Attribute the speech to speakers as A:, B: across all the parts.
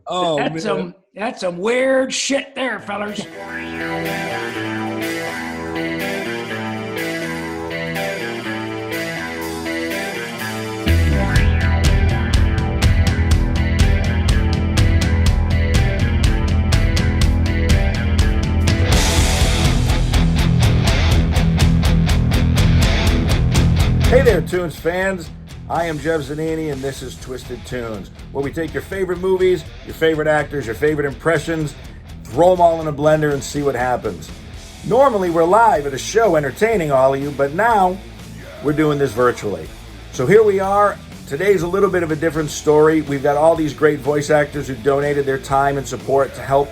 A: Oh,
B: That's some weird shit there, fellas.
C: Hey there, Toonz fans. I am Jeff Zannini, and this is Twisted Toonz, where we take your favorite movies, your favorite actors, your favorite impressions, throw them all in a blender and see what happens. Normally, we're live at a show entertaining all of you, but now we're doing this virtually. So here we are. Today's a little bit of a different story. We've got all these great voice actors who donated their time and support to help.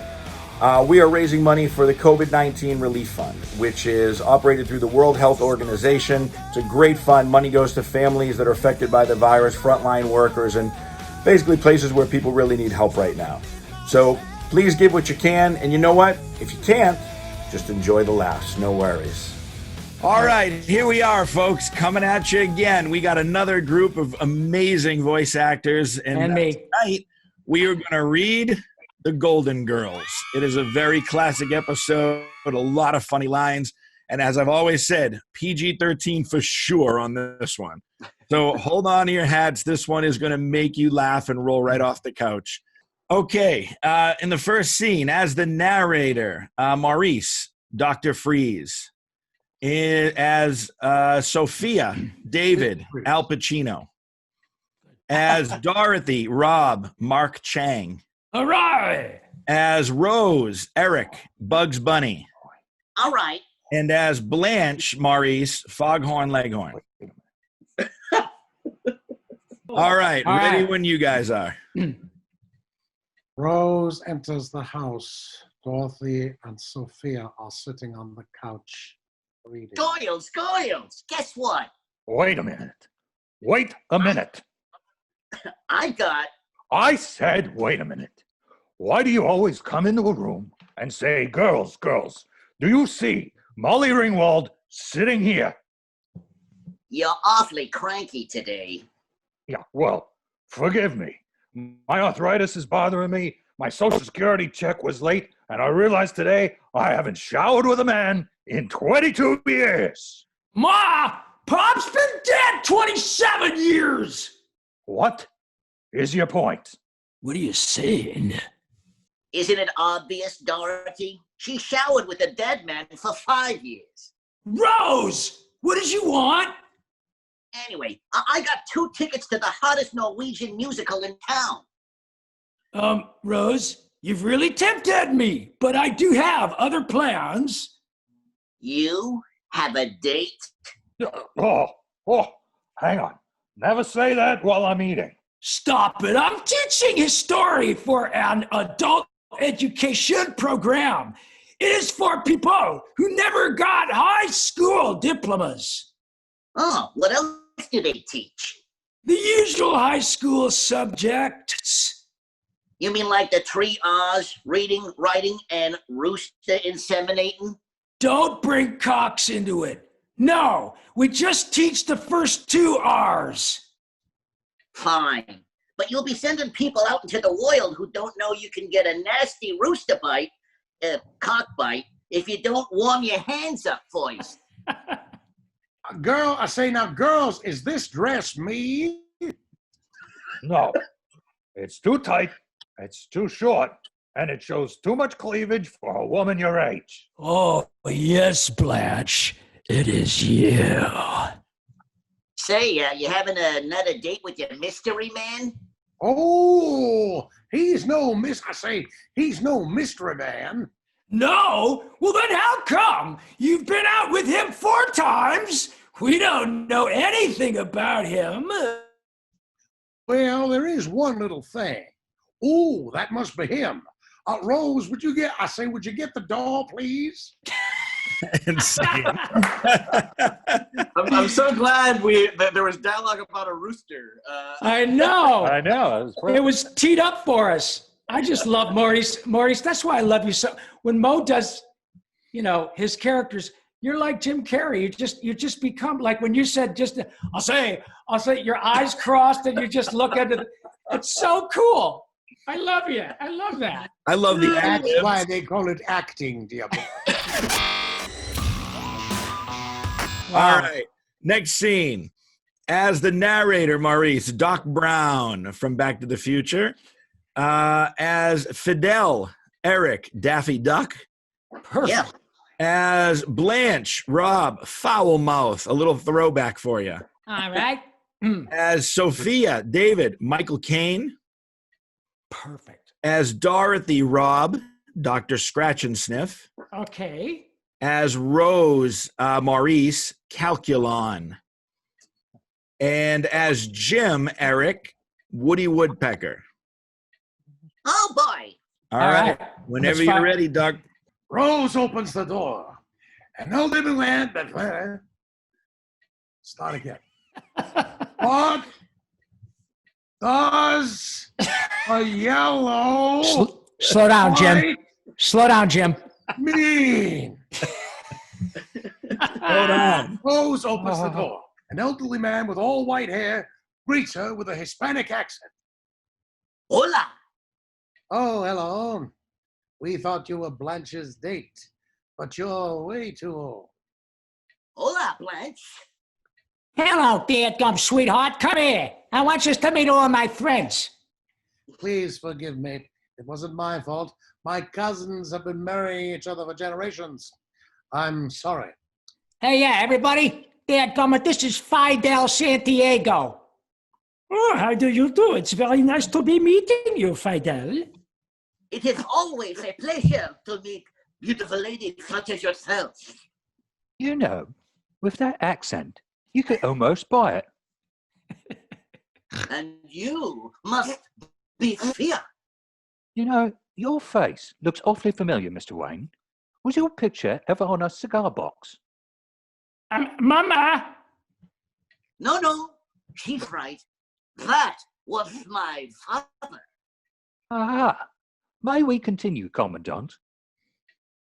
C: We are raising money for the COVID-19 Relief Fund, which is operated through the World Health Organization. It's a great fund. Money goes to families that are affected by the virus, frontline workers, and basically places where people really need help right now. So please give what you can. And you know what? If you can't, just enjoy the laughs. No worries.
A: All right, here we are, folks, coming at you again. We got another group of amazing voice actors. And
B: me.
A: Tonight, we are going to read The Golden Girls. It is a very classic episode with a lot of funny lines. And as I've always said, PG-13 for sure on this one. So hold on to your hats. This one is going to make you laugh and roll right off the couch. Okay, in the first scene, as the narrator, Maurice, Dr. Freeze. As Sophia, David, Al Pacino. As Dorothy, Rob, Mark Chang.
B: All right.
A: As Rose, Eric, Bugs Bunny.
D: All right.
A: And as Blanche, Maurice, Foghorn Leghorn. All right, ready when you guys are.
E: Rose enters the house. Dorothy and Sophia are sitting on the couch reading.
D: Goyles, guess what?
F: Wait a minute. Wait a minute. I said, wait a minute. Why do you always come into a room and say, girls, do you see Molly Ringwald sitting here?
D: You're awfully cranky today.
F: Yeah, well, forgive me. My arthritis is bothering me. My Social Security check was late, and I realized today I haven't showered with a man in 22 years.
B: Ma, Pop's been dead 27 years.
F: What is your point?
B: What are you saying?
D: Isn't it obvious, Dorothy? She showered with a dead man for 5 years.
B: Rose, what did you want?
D: Anyway, I got 2 tickets to the hottest Norwegian musical in town.
B: Rose, you've really tempted me, but I do have other plans.
D: You have a date?
F: Oh, hang on. Never say that while I'm eating.
B: Stop it. I'm teaching his story for an adult education program. It is for people who never got high school diplomas.
D: Oh, what else do they teach?
B: The usual high school subjects.
D: You mean like the 3 R's, reading, writing, and rooster inseminating?
B: Don't bring Cox into it. No, we just teach the first 2 R's.
D: Fine. But you'll be sending people out into the world who don't know you can get a nasty rooster bite, cock bite, if you don't warm your hands up first.
E: Girls, is this dress me?
F: No. It's too tight, it's too short, and it shows too much cleavage for a woman your age.
B: Oh, yes, Blanche. It is you.
D: Say, you having another date with your mystery man?
E: Oh, he's no mystery man.
B: No? Well, then how come? You've been out with him 4 times. We don't know anything about him.
E: Well, there is one little thing. Oh, that must be him. Rose, would you get the doll, please?
A: Insane.
G: I'm so glad that there was dialogue about a rooster.
B: I know.
F: It
B: was teed up for us. I just love Maurice. Maurice, that's why I love you so. When Mo does, his characters, you're like Jim Carrey. You just become like when you said I'll say your eyes crossed and you just look into it's so cool. I love you. I love that.
A: I love the
E: That's
A: ad-libs.
E: why they call it acting, dear boy.
A: All right. Next scene. As the narrator, Maurice, Doc Brown from Back to the Future. As Fidel, Eric, Daffy Duck.
B: Perfect.
D: Yeah.
A: As Blanche, Rob, Foul Mouth. A little throwback for you.
B: All right.
A: As Sophia, David, Michael Caine.
B: Perfect.
A: As Dorothy, Rob, Dr. Scratch and Sniff.
B: Okay.
A: As Rose, Maurice, Calculon. And as Jim, Eric, Woody Woodpecker.
D: Oh boy.
A: All right. Whenever
B: Let's
A: you're
B: find-
A: ready, Doc.
E: Rose opens the door, and no living land but start again. What does a yellow
B: Slow down, Jim.
E: light
B: Slow down, Jim.
E: mean?
A: Hold on.
E: Rose opens the door. An elderly man with all white hair greets her with a Hispanic accent.
D: Hola.
E: Oh, hello. We thought you were Blanche's date, but you're way too old.
D: Hola, Blanche.
B: Hello, dadgum sweetheart. Come here. I want you to meet all my friends.
E: Please forgive me. It wasn't my fault. My cousins have been marrying each other for generations. I'm sorry.
B: Hey, yeah, everybody. Dadgummit, this is Fidel Santiago. Oh, how do you do? It's very nice to be meeting you, Fidel.
D: It is always a pleasure to meet beautiful ladies such as yourself.
F: You know, with that accent, you could almost buy it.
D: And you must be Fia.
F: You know, your face looks awfully familiar, Mr. Wayne. Was your picture ever on a cigar box?
B: Mama.
D: No, she's right. That was my father.
F: Aha! May we continue, Commandant?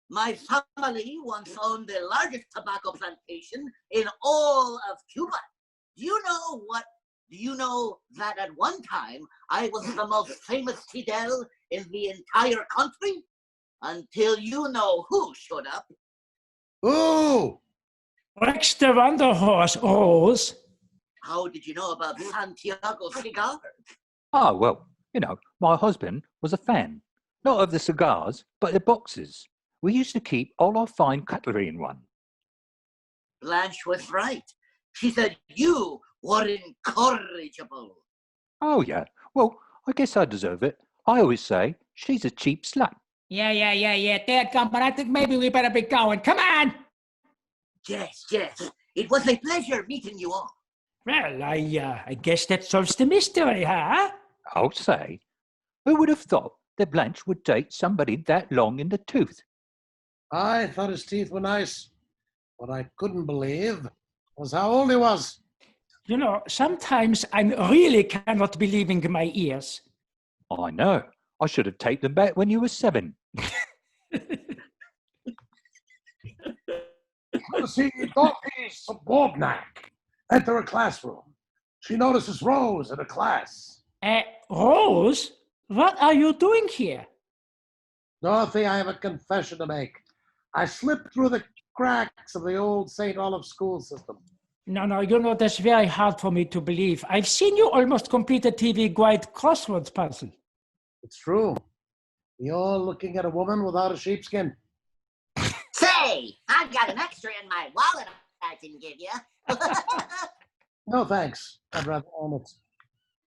D: My family once owned the largest tobacco plantation in all of Cuba. Do you know that at one time I was the most famous Fidel in the entire country? Until you know who showed up.
E: Ooh!
B: Rex the Wonder Horse, Rose.
D: How did you know about Santiago cigars?
F: Ah, well, you know, my husband was a fan. Not of the cigars, but the boxes. We used to keep all our fine cutlery in one.
D: Blanche was right. She said you were incorrigible.
F: Oh, yeah. Well, I guess I deserve it. I always say she's a cheap slut.
B: Yeah, Dadgummit, I think maybe we better be going. Come on.
D: Yes. It was a pleasure meeting you all.
B: Well, I guess that solves the mystery, huh?
F: I'll say. Who would have thought that Blanche would date somebody that long in the tooth?
E: I thought his teeth were nice. What I couldn't believe was how old he was.
B: You know, sometimes I really cannot believe in my ears.
F: I know. I should have taken them back when you were 7.
E: You see, Dorothy's subordinate enter a classroom. She notices Rose in a class.
B: Rose, what are you doing here?
E: Dorothy, I have a confession to make. I slipped through the cracks of the old St. Olaf school system.
B: No, you know, that's very hard for me to believe. I've seen you almost complete a TV Guide crosswords puzzle.
E: It's true. You're looking at a woman without a sheepskin.
D: Say, I've got an extra in my wallet I can give you.
E: No, thanks. I'd rather own it.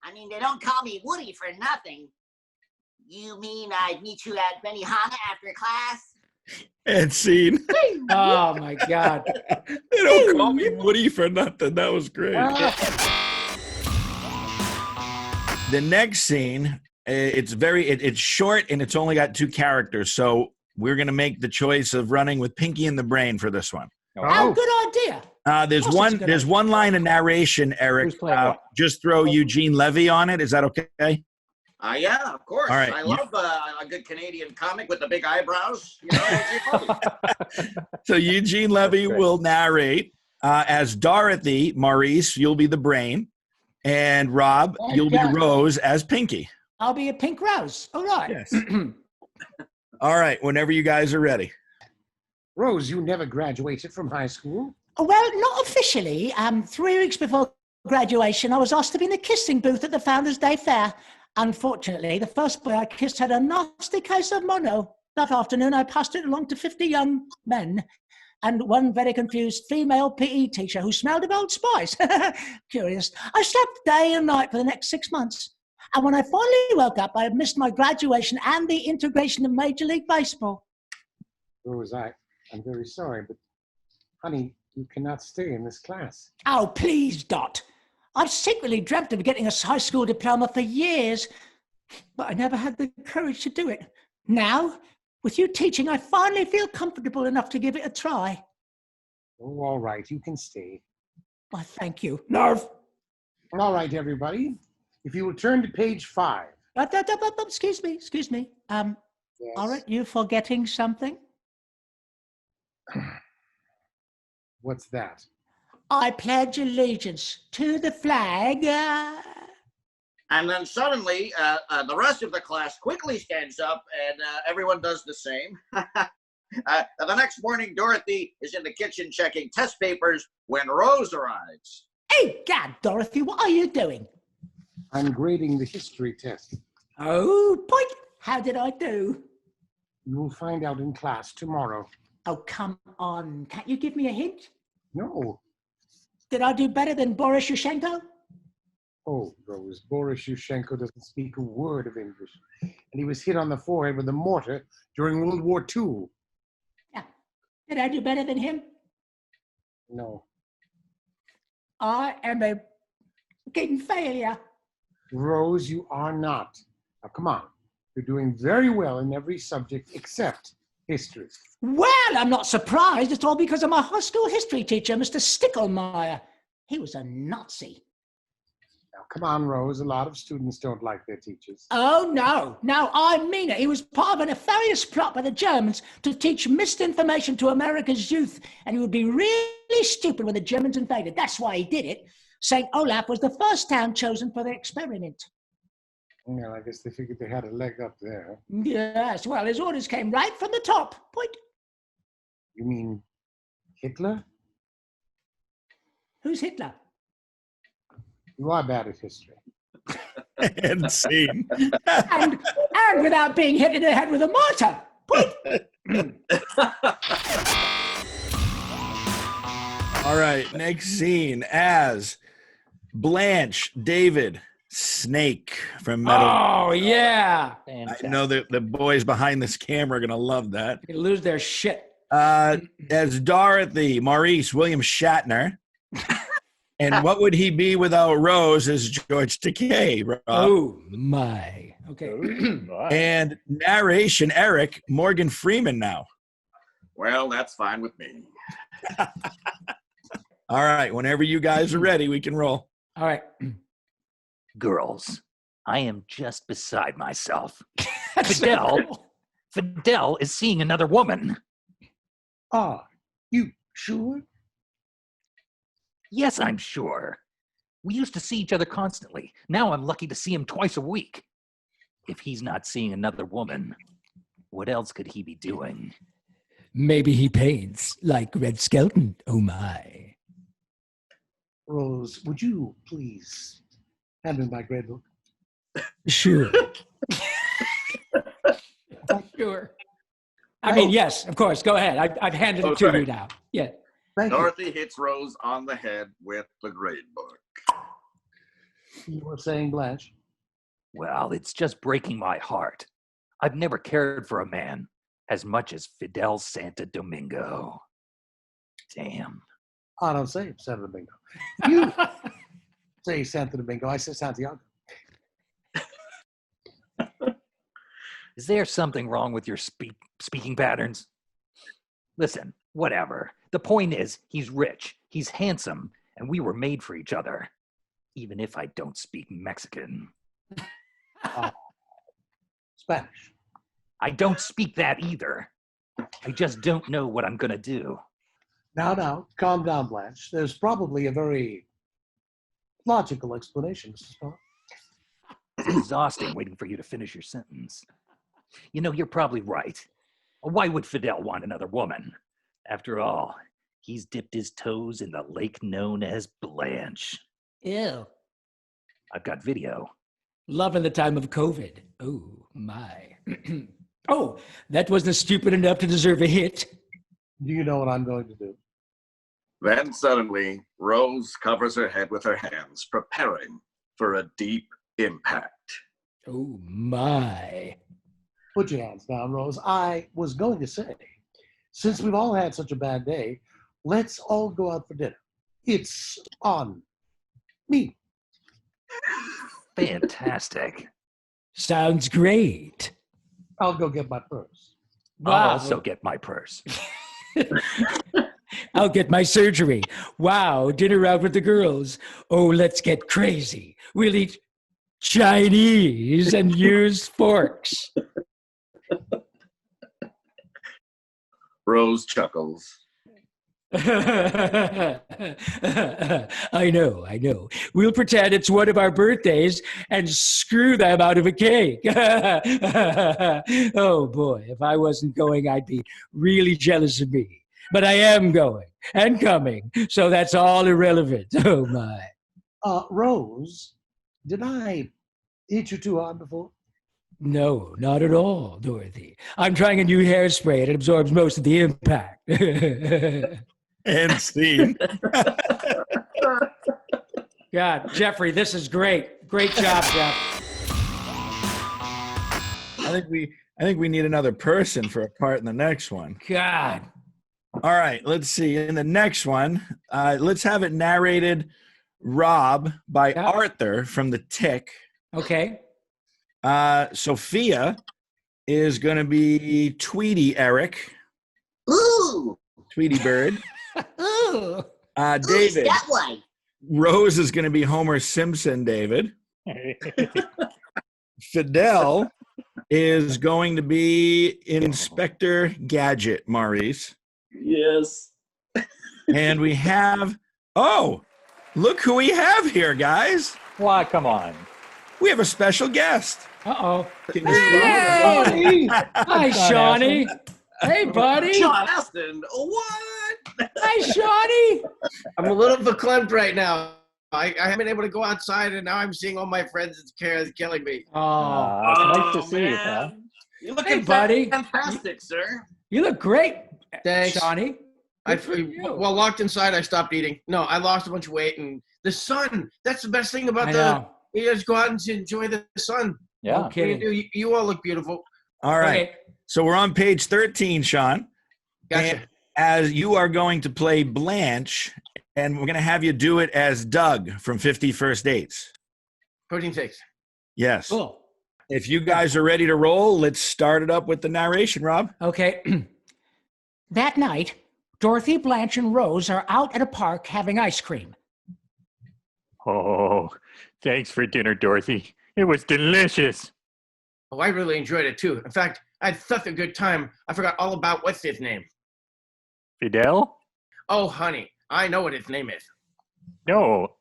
D: I mean, they don't call me Woody for nothing. You mean I'd meet you at Benihana after class?
A: And scene.
B: Oh, my God.
A: They don't call me Woody for nothing. That was great. The next scene, it's short and it's only got 2 characters. So we're going to make the choice of running with Pinky in the Brain for this one.
B: Oh, good idea.
A: There's one line of narration, Eric.
F: Who's playing what?
A: Just throw Eugene Levy on it. Is that okay?
G: Yeah, of course.
A: All right.
G: I love a good Canadian comic with the big eyebrows. You know,
A: So Eugene Levy will narrate. As Dorothy, Maurice, you'll be the brain. And Rob, you'll be Rose as Pinky.
B: I'll be a pink rose. All right.
A: Yes. All right, whenever you guys are ready.
E: Rose, you never graduated from high school?
B: Well, not officially. 3 weeks before graduation, I was asked to be in the kissing booth at the Founders' Day Fair. Unfortunately, the first boy I kissed had a nasty case of mono. That afternoon, I passed it along to 50 young men and one very confused female PE teacher who smelled of Old Spice. Curious. I slept day and night for the next 6 months. And when I finally woke up, I had missed my graduation and the integration of Major League Baseball.
E: Rose, I'm very sorry, but honey, you cannot stay in this class.
B: Oh, please, Dot. I've secretly dreamt of getting a high school diploma for years, but I never had the courage to do it. Now, with you teaching, I finally feel comfortable enough to give it a try.
E: Oh, all right, you can stay.
B: Why, thank you. Nerve.
E: All right, everybody. If you will turn to page 5.
B: Excuse me.
E: Yes.
B: Aren't you forgetting something?
E: What's that?
B: I pledge allegiance to the flag.
G: And then suddenly, the rest of the class quickly stands up, and everyone does the same. The next morning, Dorothy is in the kitchen checking test papers when Rose arrives.
B: Hey, Gad, Dorothy, what are you doing?
E: I'm grading the history test.
B: Oh, point. How did I do?
E: You will find out in class tomorrow.
B: Oh, come on. Can't you give me a hint?
E: No.
B: Did I do better than Boris Yushchenko?
E: Oh, Rose, Boris Yushchenko doesn't speak a word of English. And he was hit on the forehead with a mortar during World War II.
B: Yeah. Did I do better than him?
E: No.
B: I am a fucking failure.
E: Rose, you are not. Now, come on. You're doing very well in every subject except history.
B: Well, I'm not surprised. It's all because of my high school history teacher, Mr. Stickelmeyer. He was a Nazi.
E: Now, come on, Rose. A lot of students don't like their teachers.
B: Oh, no, I mean it. He was part of a nefarious plot by the Germans to teach misinformation to America's youth, and he would be really stupid when the Germans invaded. That's why he did it. St. Olaf was the first town chosen for the experiment.
E: Well, I guess they figured they had a leg up there.
B: Yes, well, his orders came right from the top. Point.
E: You mean Hitler?
B: Who's Hitler?
E: You are bad at history.
A: And scene.
B: and without being hit in the head with a mortar. Point.
A: All right, next scene as Blanche, David, Snake from Metal.
B: Oh, yeah.
A: I know that the boys behind this camera are going to love that.
B: They lose their shit.
A: As Dorothy, Maurice, William Shatner. And what would he be without Rose as George Takei? Rob?
B: Oh, my. Okay.
A: And narration, Eric, Morgan Freeman now.
G: Well, that's fine with me.
A: All right, whenever you guys are ready, we can roll.
B: All right.
F: Girls, I am just beside myself.
B: Fidel.
F: Fidel is seeing another woman.
E: Ah, you sure?
F: Yes, I'm sure. We used to see each other constantly. Now I'm lucky to see him twice a week. If he's not seeing another woman, what else could he be doing?
B: Maybe he paints like Red Skelton. Oh, my.
E: Rose, would you please hand me my grade book?
B: Sure. Sure. I mean, yes, of course. Go ahead. I've handed it to you now. Yeah.
E: Thank you.
G: Dorothy hits Rose on the head with the grade book.
E: You were saying, Blanche?
F: Well, it's just breaking my heart. I've never cared for a man as much as Fidel Santa Domingo. Damn.
E: I don't say Santa Domingo. You say Santa Domingo. I say Santiago.
F: Is there something wrong with your speaking patterns? Listen, whatever. The point is, he's rich, he's handsome, and we were made for each other. Even if I don't speak Mexican.
E: Spanish.
F: I don't speak that either. I just don't know what I'm gonna do.
E: Now, calm down, Blanche. There's probably a very logical explanation, Mrs. Paul.
F: It's exhausting waiting for you to finish your sentence. You know, you're probably right. Why would Fidel want another woman? After all, he's dipped his toes in the lake known as Blanche.
B: Ew.
F: I've got video.
B: Love in the time of COVID. Oh, my. Oh, that wasn't stupid enough to deserve a hit.
E: Do you know what I'm going to do?
G: Then suddenly, Rose covers her head with her hands, preparing for a deep impact.
B: Oh, my.
E: Put your hands down, Rose. I was going to say, since we've all had such a bad day, let's all go out for dinner. It's on me.
F: Fantastic.
B: Sounds great.
E: I'll go get my purse.
F: I'll also get my purse.
B: I'll get my surgery. Wow, dinner out with the girls. Oh, let's get crazy. We'll eat Chinese and use forks.
G: Rose chuckles.
B: I know. We'll pretend it's one of our birthdays and screw them out of a cake. Oh boy, if I wasn't going, I'd be really jealous of me. But I am going and coming, so that's all irrelevant. Oh my.
E: Rose, did I hit you too hard before?
B: No, not at all, Dorothy. I'm trying a new hairspray and it absorbs most of the impact.
A: And scene.
B: God, Jeffrey, this is great. Great job, Jeff.
A: I think we need another person for a part in the next one.
B: God.
A: All right, let's see. In the next one, let's have it narrated, Rob, by Arthur from The Tick.
B: Okay.
A: Sophia is going to be Tweety Eric.
D: Ooh.
A: Tweety Bird.
B: Ooh.
D: Who's
A: David.
D: that way?
A: Rose is going to be Homer Simpson, David. Fidel is going to be Inspector Gadget, Maurice.
H: Yes.
A: And we have, look who we have here, guys.
F: Why, come on.
A: We have a special guest.
B: Uh-oh.
E: Hey!
B: Hi, Shawnee. Hey, buddy.
H: John Aston, what?
B: Hi, Shawnee.
H: I'm a little verklempt right now. I haven't been able to go outside, and now I'm seeing all my friends. It's killing me.
B: Oh,
F: It's nice to see you, pal.
H: You're looking
B: buddy.
H: fantastic, sir.
B: You look great,
H: Thanks.
B: Shawnee.
H: Locked inside, I stopped eating. No, I lost a bunch of weight, and the sun. That's the best thing about
B: I know.
H: You just go out and enjoy the sun.
F: Yeah.
B: No kidding.
H: You all look beautiful.
A: All right.
B: Okay.
A: So we're on page 13, Sean.
H: Gotcha.
A: And as you are going to play Blanche, and we're going to have you do it as Doug from 50 First Dates.
H: Protein shakes.
A: Yes.
B: Cool.
A: If you guys are ready to roll, let's start it up with the narration, Rob.
B: Okay. That night, Dorothy, Blanche, and Rose are out at a park having ice cream.
F: Oh, thanks for dinner, Dorothy. It was delicious.
H: Oh, I really enjoyed it too. In fact, I had such a good time. I forgot all about what's his name.
F: Fidel?
H: Oh, honey, I know what his name is.
F: No.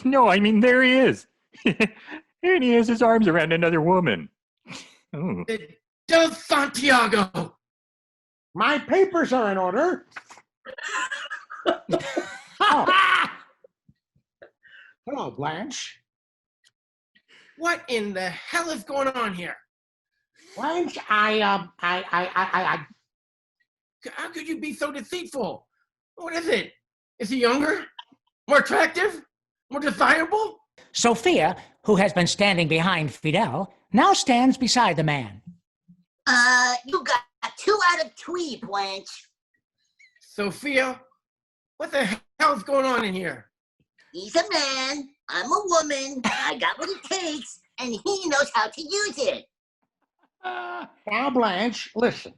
F: No, I mean, there he is. And he has his arms around another woman. Ooh.
H: Del Santiago.
E: My papers are in order. Hello, Blanche.
H: What in the hell is going on here?
E: Blanche,
H: How could you be so deceitful? What is it? Is he younger? More attractive? More desirable?
B: Sophia, who has been standing behind Fidel, now stands beside the man.
D: You got 2 out of 3, Blanche.
H: Sophia, what the hell's going on in here?
D: He's a man, I'm a woman, I got what it takes, and he knows how to use it.
E: now, Blanche, listen.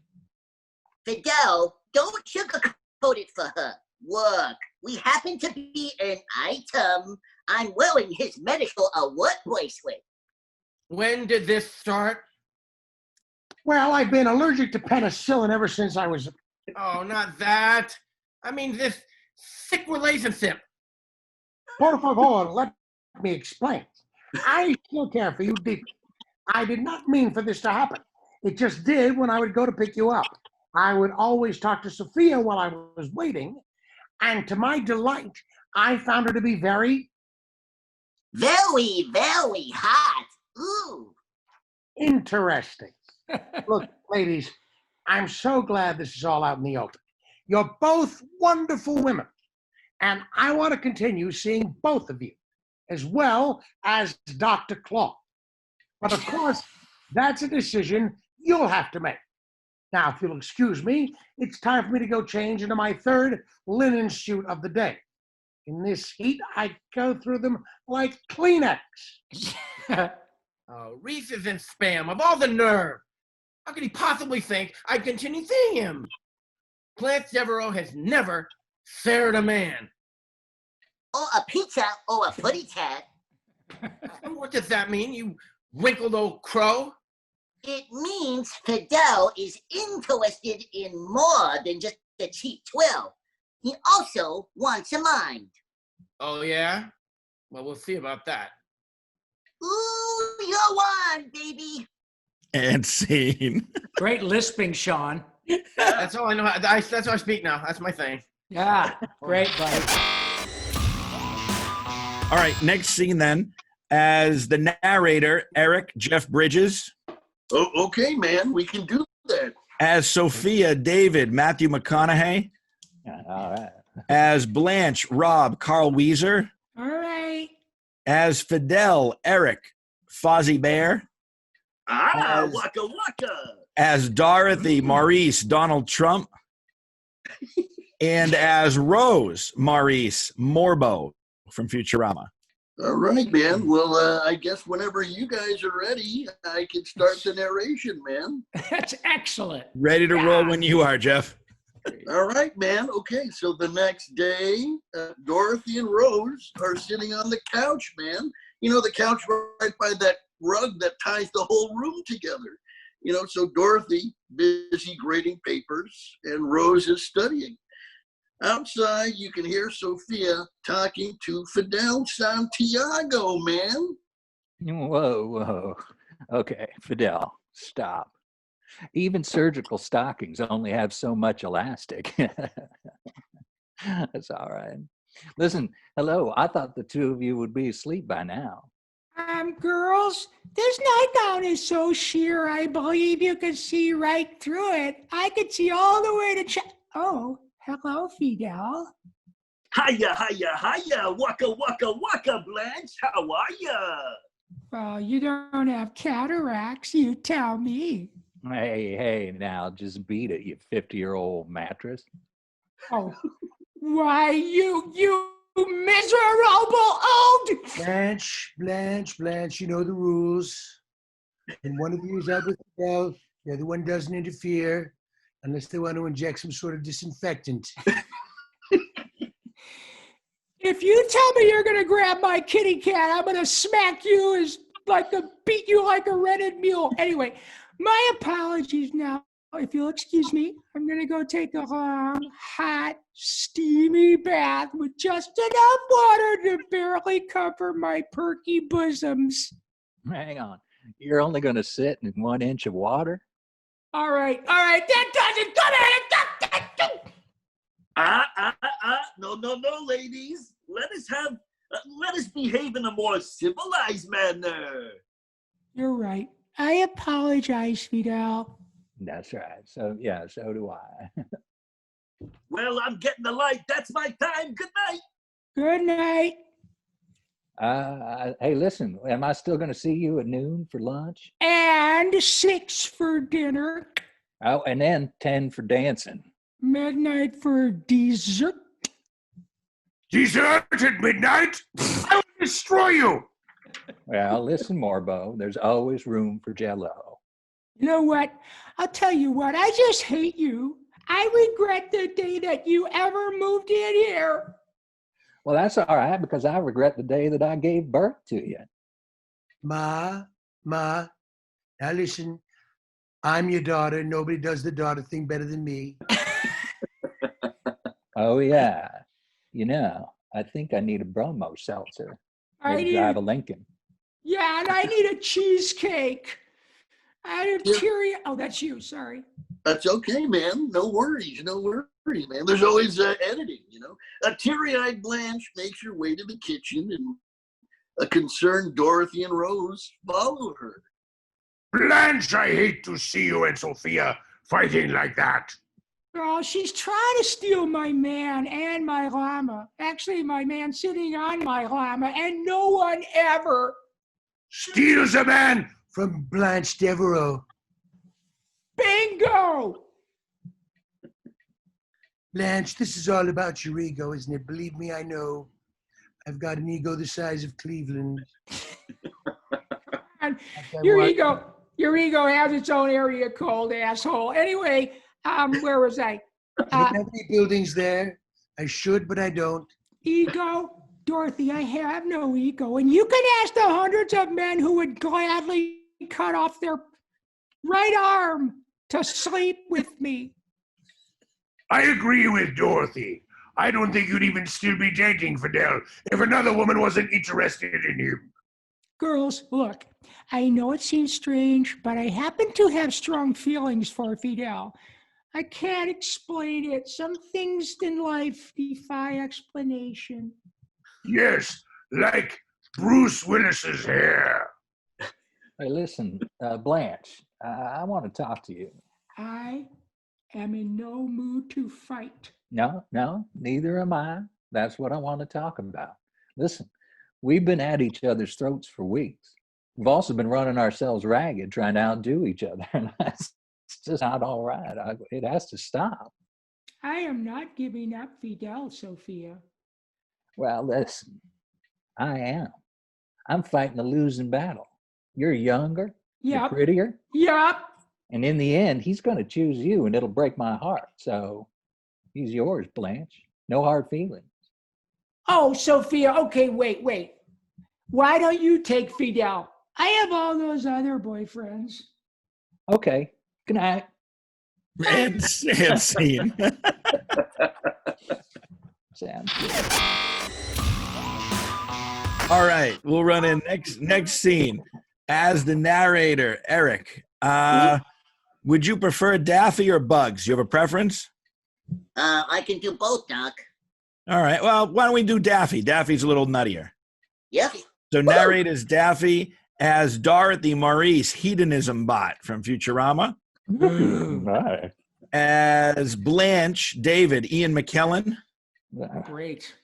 D: Fidel, don't sugarcoat it for her. Look, we happen to be an item. I'm wearing his medical alert bracelet.
H: When did this start?
E: Well, I've been allergic to penicillin ever since I was...
H: Oh, not that. I mean, this sick relationship.
E: Por favor, let me explain. I still care for you deeply. I did not mean for this to happen. It just did when I would go to pick you up. I would always talk to Sophia while I was waiting, and to my delight, I found her to be very
D: hot. Ooh.
E: interesting. Look, ladies, I'm so glad this is all out in the open. You're both wonderful women, and I want to continue seeing both of you, as well as Dr. Claw. But of course, that's a decision you'll have to make. Now, if you'll excuse me, it's time for me to go change into my third linen suit of the day. In this heat, I go through them like Kleenex.
H: Oh, Reese is in spam, of all the nerve. How could he possibly think I'd continue seeing him? Clarence Devereaux has never fared a man.
D: Or a pizza or a putty tat.
H: What does that mean, you wrinkled old crow?
D: It means Fidel is interested in more than just a cheap twill. He also wants a mind.
H: Oh, yeah? Well, we'll see about that.
D: Ooh, you're one, baby.
A: And scene.
B: Great lisping, Sean.
H: That's all I know. That's how I speak now. That's my thing.
B: Yeah, great, buddy.
A: All right, next scene then. As the narrator, Eric Jeff Bridges.
I: Oh, okay, man. We can do that.
A: As Sophia, David Matthew McConaughey.
F: All right.
A: As Blanche, Rob Carl Weezer.
B: All right.
A: As Fidel, Eric Fozzie Bear.
I: Ah, waka waka.
A: As Dorothy, Maurice Donald Trump. And as Rose, Maurice Morbo from Futurama.
I: All right, man. Well, I guess whenever you guys are ready, I can start the narration, man.
B: That's excellent.
A: Ready to roll when you are, Jeff.
I: All right, man. Okay, so the next day, Dorothy and Rose are sitting on the couch, man. You know, the couch right by that rug that ties the whole room together. You know, so Dorothy busy grading papers and Rose is studying. Outside, you can hear Sophia talking to Fidel Santiago, man.
F: Whoa. Okay, Fidel, stop. Even surgical stockings only have so much elastic. That's all right. Listen, hello, I thought the two of you would be asleep by now.
B: Girls, this nightgown is so sheer, I believe you can see right through it. I could see all the way to Oh, hello, Fidel.
I: Hiya, waka waka, Blanche, how are ya?
B: Well, you don't have cataracts, you tell me.
F: Hey, now just beat it, you 50-year-old mattress.
B: Oh, why, you miserable old...
E: Blanche, you know the rules. And one of you is out with Fidel, the other one doesn't interfere unless they want to inject some sort of disinfectant.
B: If you tell me you're going to grab my kitty cat, I'm going to smack you beat you like a rented mule. Anyway, my apologies now. If you'll excuse me, I'm going to go take a long, hot, steamy bath with just enough water to barely cover my perky bosoms.
F: Hang on. You're only going to sit in 1 inch of water?
B: All right. That does it. Come at it.
I: No, ladies. Let us behave in a more civilized manner.
B: You're right. I apologize, Fidel.
F: That's right. So do I.
I: Well, I'm getting the light. That's my time. Good night.
B: Good night.
F: Hey, listen, am I still going to see you at noon for lunch?
B: And 6 for dinner.
F: Oh, and then 10 for dancing.
B: Midnight for dessert.
E: Dessert at midnight? I will destroy you!
F: Well, listen, Morbo, there's always room for Jell-O.
B: You know what? I'll tell you what. I just hate you. I regret the day that you ever moved in here.
F: Well, that's all right, because I regret the day that I gave birth to you.
E: Ma, now listen, I'm your daughter. Nobody does the daughter thing better than me.
F: Oh, yeah. You know, I think I need a bromo seltzer. Maybe drive a Lincoln.
J: Yeah, and I need a cheesecake. I have teary. Oh, that's you. Sorry.
I: That's okay, man. No worries. No worries, man. There's always editing, you know. A teary-eyed Blanche makes her way to the kitchen, and a concerned Dorothy and Rose follow her.
E: Blanche, I hate to see you and Sophia fighting like that.
J: Oh, she's trying to steal my man and my llama. Actually, my man sitting on my llama, and no one ever
E: Steals a man from Blanche Devereaux.
J: Bingo!
E: Blanche, this is all about your ego, isn't it? Believe me, I know. I've got an ego the size of Cleveland.
J: Your ego has its own area code, asshole. Anyway, where was I?
E: I don't have any buildings there. I should, but I don't.
J: Ego? Dorothy, I have no ego. And you can ask the hundreds of men who would gladly cut off their right arm to sleep with me.
E: I agree with Dorothy. I don't think you'd even still be dating Fidel if another woman wasn't interested in him.
J: Girls, look, I know it seems strange, but I happen to have strong feelings for Fidel. I can't explain it. Some things in life defy explanation.
E: Yes, like Bruce Willis's hair.
K: Hey, listen, Blanche, I want to talk to you.
J: I am in no mood to fight.
K: No, neither am I. That's what I want to talk about. Listen, we've been at each other's throats for weeks. We've also been running ourselves ragged, trying to outdo each other. And that's just not all right. It has to stop.
J: I am not giving up Fidel, Sophia.
K: Well, listen, I am. I'm fighting a losing battle. You're younger, you're prettier.
J: Yep.
K: And in the end, he's going to choose you, and it'll break my heart. So he's yours, Blanche. No hard feelings.
J: Oh, Sophia, okay, wait. Why don't you take Fidel? I have all those other boyfriends.
K: Okay, good night.
A: And scene.
K: Sounds
A: All right, we'll run in next scene. As the narrator, Eric, would you prefer Daffy or Bugs? You have a preference?
D: I can do both, Doc.
A: All right, well, why don't we do Daffy? Daffy's a little nuttier.
D: Yep.
A: So narrate as Daffy, as Dorothy, Maurice, Hedonism Bot from Futurama.
F: Right.
A: As Blanche, David, Ian McKellen.
J: Great.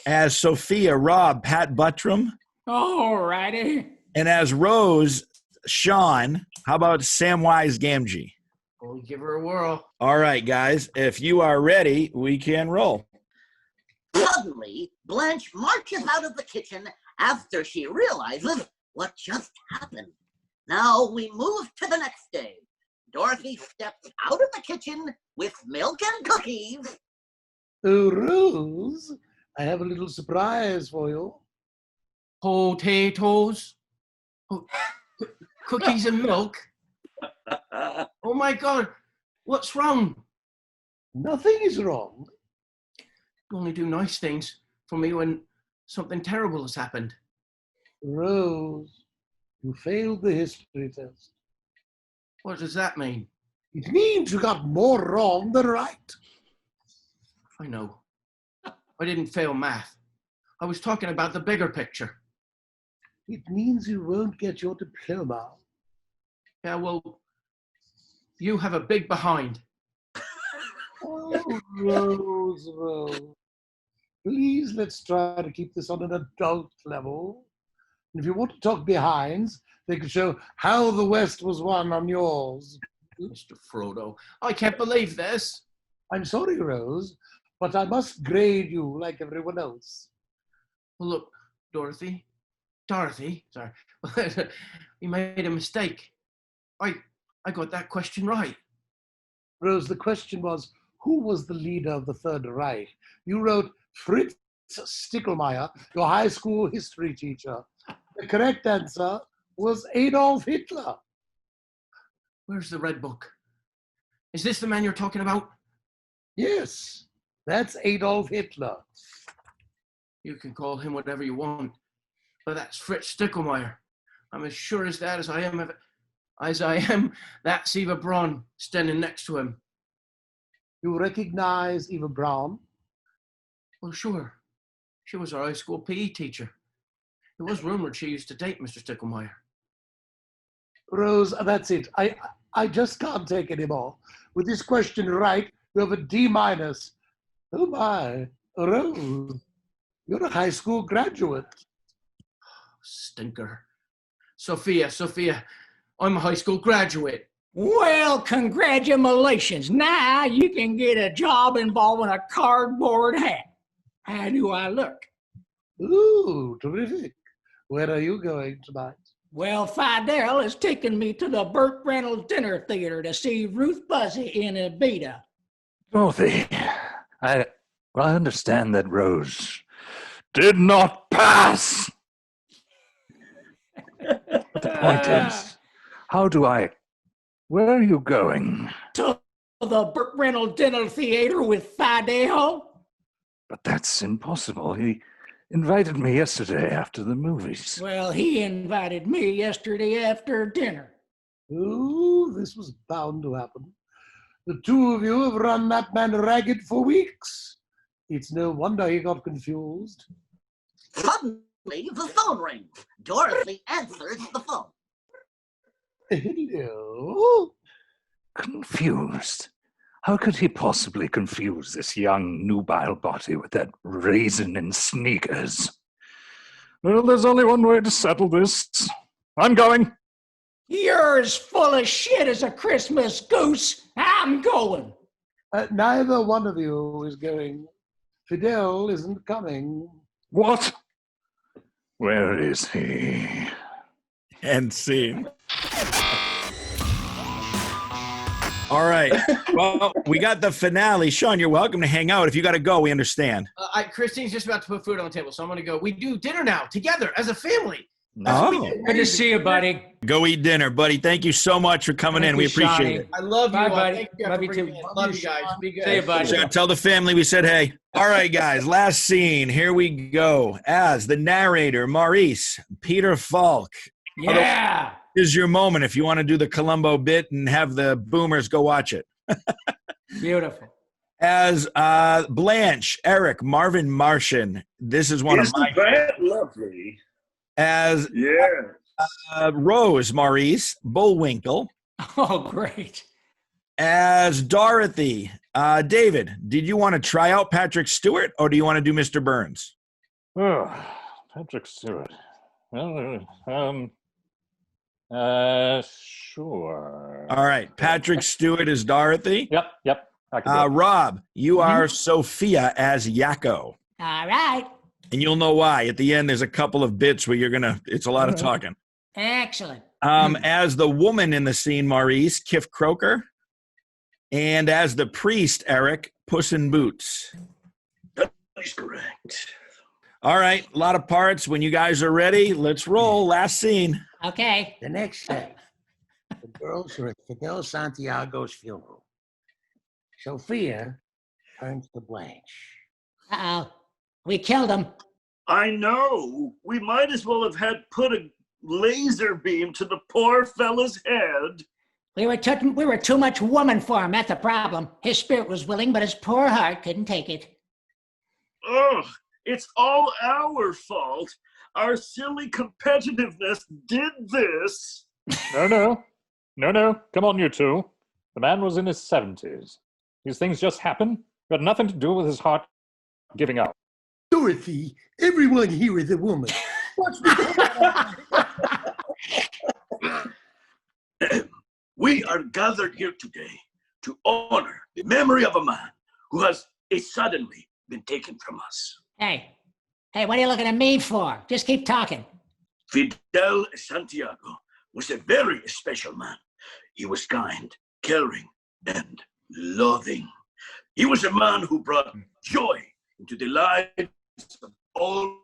A: As Sophia, Rob, Pat Buttram.
J: All righty.
A: And as Rose, Sean, how about Samwise Gamgee?
H: We'll give her a whirl.
A: All right, guys, if you are ready, we can roll.
D: Suddenly, Blanche marches out of the kitchen after she realizes what just happened. Now we move to the next day. Dorothy steps out of the kitchen with milk and cookies.
E: Oh, Rose, I have a little surprise for you.
H: Potatoes. Oh, cookies and milk. Oh my God, what's wrong?
E: Nothing is wrong.
H: You only do nice things for me when something terrible has happened.
E: Rose, you failed the history test.
H: What does that mean?
E: It means you got more wrong than right.
H: I know. I didn't fail math. I was talking about the bigger picture.
E: It means you won't get your diploma.
H: Yeah, well, you have a big behind.
E: Oh, Rose. Please, let's try to keep this on an adult level. And if you want to talk behinds, they can show how the West was won on yours.
H: Mr. Frodo, I can't believe this.
E: I'm sorry, Rose, but I must grade you like everyone else.
H: Well, look, Dorothy, sorry. You made a mistake. I got that question right.
E: Rose, the question was, who was the leader of the Third Reich? You wrote Fritz Stickelmeyer, your high school history teacher. The correct answer was Adolf Hitler.
H: Where's the red book? Is this the man you're talking about?
E: Yes, that's Adolf Hitler.
H: You can call him whatever you want, but that's Fritz Stickelmeyer. I'm as sure as that as I am that Eva Braun standing next to him.
E: You recognize Eva Braun?
H: Well, sure. She was our high school PE teacher. It was rumored she used to date Mr. Sticklemeyer.
E: Rose, that's it. I just can't take any more. With this question right, you have a D-. Oh my, Rose, you're a high school graduate.
H: Stinker. Sophia, I'm a high school graduate.
J: Well, congratulations. Now you can get a job involving a cardboard hat. How do I look?
E: Ooh, terrific. Where are you going tonight?
J: Well, Fidel has taken me to the Burt Reynolds Dinner Theater to see Ruth Buzzy in Evita.
F: Dorothy, I understand that Rose did not pass. The point is, where are you going?
J: To the Burt Reynolds Dinner Theater with Fidel?
F: But that's impossible. He invited me yesterday after the movies.
J: Well, he invited me yesterday after dinner.
E: Ooh, this was bound to happen. The two of you have run that man ragged for weeks. It's no wonder he got confused.
D: Suddenly, the phone rings. Dorothy answers the phone.
E: Hello?
F: Confused? How could he possibly confuse this young, nubile body with that raisin in sneakers? Well, there's only one way to settle this. I'm going.
J: You're as full of shit as a Christmas goose. I'm going.
E: Neither one of you is going. Fidel isn't coming.
F: What? Where is he?
A: End scene. All right. Well, we got the finale. Sean, you're welcome to hang out. If you got to go, we understand.
H: Christine's just about to put food on the table, so I'm going to go. We do dinner now, together, as a family.
A: Oh.
L: Good to see you, buddy.
A: Go eat dinner, buddy. Thank you so much for coming in. We appreciate it.
H: I love you
L: Bye,
H: all.
L: buddy.
H: Thank you
L: Love you too.
H: Love you guys. Be good.
L: See you, buddy.
A: So tell the family we said hey. All right, guys. Last scene. Here we go. As the narrator, Maurice, Peter Falk.
J: Yeah.
A: This is your moment if you want to do the Columbo bit and have the boomers go watch it.
L: Beautiful.
A: As Blanche, Eric, Marvin Martian. This is one of my
M: that lovely?
A: As
M: Yeah.
A: Rose, Maurice, Bullwinkle.
J: Oh, great.
A: As Dorothy, David, did you want to try out Patrick Stewart or do you want to do Mr. Burns?
F: Oh, Patrick Stewart. Sure.
A: All right. Patrick Stewart is Dorothy.
F: Yep. I can do it.
A: Rob, you are Sophia as Yakko.
J: All right.
A: And you'll know why. At the end, there's a couple of bits where it's a lot of talking.
J: Excellent.
A: As the woman in the scene, Maurice, Kif Croker. And as the priest, Eric, Puss in Boots.
M: That is correct.
A: All right. A lot of parts. When you guys are ready, let's roll. Last scene.
B: Okay.
E: The next step. The girls are at Fidel Santiago's funeral. Sophia turns to Blanche.
B: Uh-oh. We killed him.
M: I know. We might as well have had put a laser beam to the poor fella's head.
B: We were too much woman for him. That's the problem. His spirit was willing, but his poor heart couldn't take it.
M: Ugh, it's all our fault. Our silly competitiveness did this.
F: No. Come on, you two. The man was in his 70s. These things just happen. Got nothing to do with his heart giving up.
E: Dorothy, everyone here is a woman. What's
M: We are gathered here today to honor the memory of a man who has suddenly been taken from us.
B: Hey, what are you looking at me for? Just keep talking.
M: Fidel Santiago was a very special man. He was kind, caring, and loving. He was a man who brought joy into the lives of all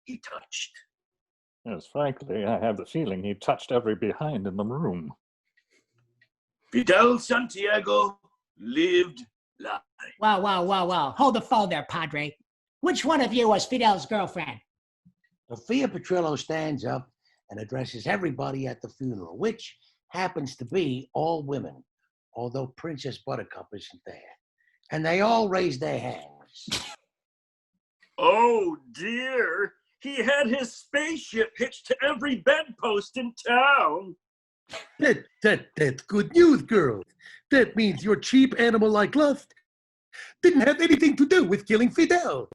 M: he touched.
F: Yes, frankly, I have the feeling he touched every behind in the room.
M: Fidel Santiago lived life.
B: Wow. Hold the phone there, Padre. Which one of you was Fidel's girlfriend?
E: Sophia Petrillo stands up and addresses everybody at the funeral, which happens to be all women, although Princess Buttercup isn't there. And they all raise their hands.
M: Oh dear, he had his spaceship hitched to every bedpost in town.
N: That's good news, girls. That means your cheap animal-like lust didn't have anything to do with killing Fidel.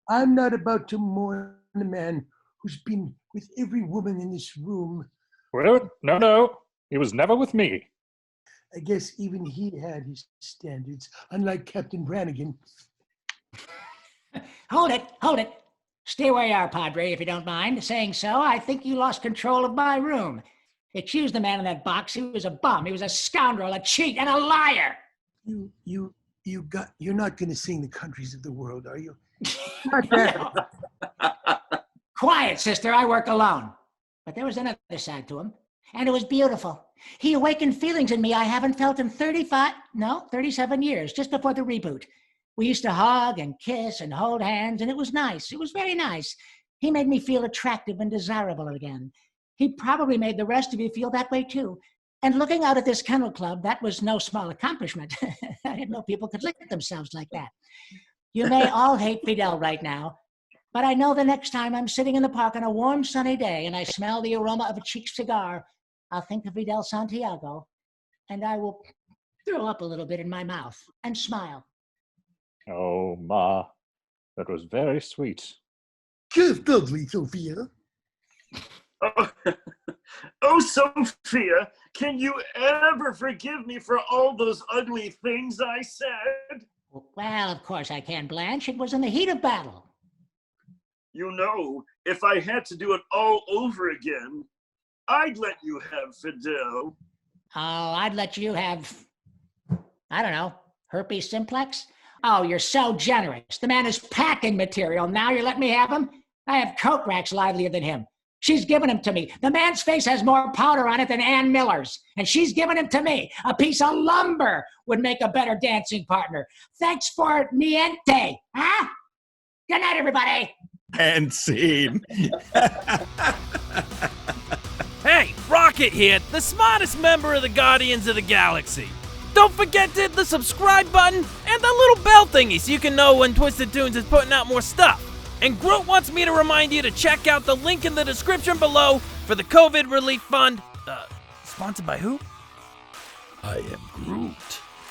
N: I'm not about to mourn a man who's been with every woman in this room.
F: Well, no. He was never with me.
N: I guess even he had his standards, unlike Captain Brannigan.
B: Hold it. Stay where you are, Padre, if you don't mind. Saying so, I think you lost control of my room. Accuse the man in that box. He was a bum. He was a scoundrel, a cheat, and a liar.
N: You're not going to sing the countries of the world, are you? Not that.
B: Quiet, sister. I work alone. But there was another side to him, and it was beautiful. He awakened feelings in me I haven't felt in 37 years, just before the reboot. We used to hug and kiss and hold hands, and it was nice. It was very nice. He made me feel attractive and desirable again. He probably made the rest of you feel that way too. And looking out at this kennel club, that was no small accomplishment. I didn't know people could lick themselves like that. You may all hate Fidel right now, but I know the next time I'm sitting in the park on a warm, sunny day and I smell the aroma of a cheap cigar, I'll think of Fidel Santiago, and I will throw up a little bit in my mouth and smile.
F: Oh, Ma, that was very sweet.
N: Just lovely, Sophia.
M: Oh, Sophia, can you ever forgive me for all those ugly things I said?
B: Well, of course I can, Blanche. It was in the heat of battle.
M: You know, if I had to do it all over again, I'd let you have Fidel.
B: Oh, I'd let you have, I don't know, herpes simplex? Oh, you're so generous. The man is packing material. Now you're letting me have him? I have coat racks livelier than him. She's given him to me. The man's face has more powder on it than Ann Miller's, and she's given him to me. A piece of lumber would make a better dancing partner. Thanks for niente, huh? Good night, everybody.
A: And scene.
O: Hey, Rocket here, the smartest member of the Guardians of the Galaxy. Don't forget to hit the subscribe button and the little bell thingy so you can know when Twisted Toonz is putting out more stuff. And Groot wants me to remind you to check out the link in the description below for the COVID Relief Fund. Sponsored by who?
P: I am Groot.